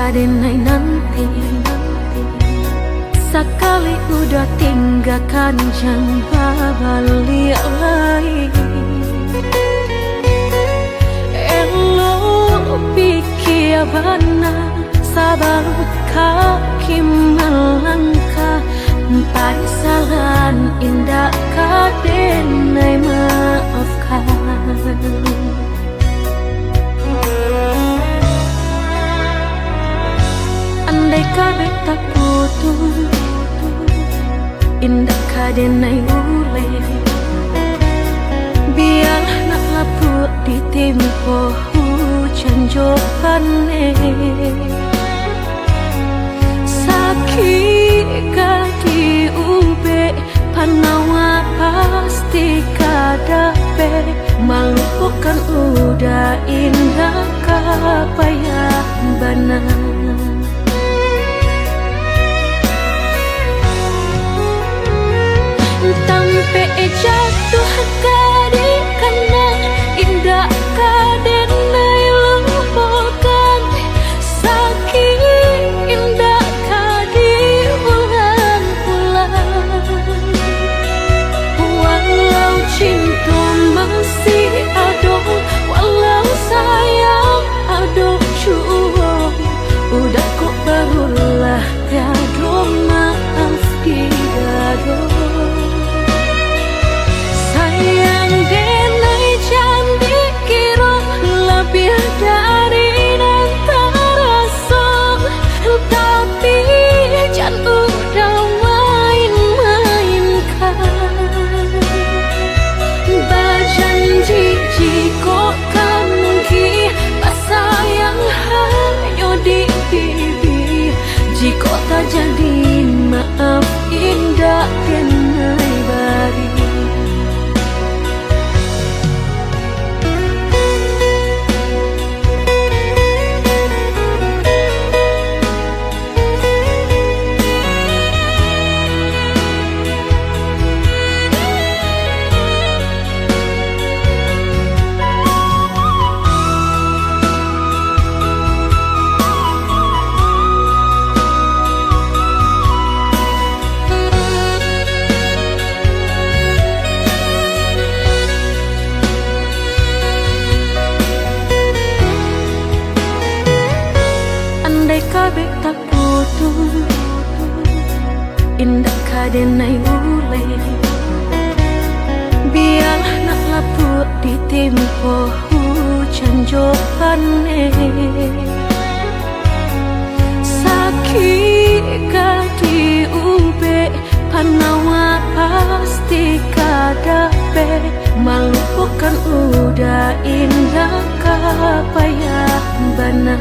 kadenai nanti. Sekali udah tinggalkan jangan balik lagi. Elo pikir bana sabar kaki melangkah. Parisalan indah kadenai maafkan. Andai kabeh tak putus, indah kadenai ule. Biarlah nak lapuk di tempo hujan jopane. Sakit kadi ube panawa pasti kadape. Melupakan udah indah kapayah bana. Tampe jatuh kadi kana indah kadenai lupakan. Sakit indah kadi ulang-ulang. Walau cinta masih ada, walau sayang ada jua, udah kok barulah tiada maaf didado. Jika tak jadi maaf indah kenai bari. Andai kabeh tak putus, indah kadenai ule. Biarlah nak lapuk di tempo hujan jopane. Sakit kadi ube panawa pasti kadape. Melupakan udah indah kapayah bana.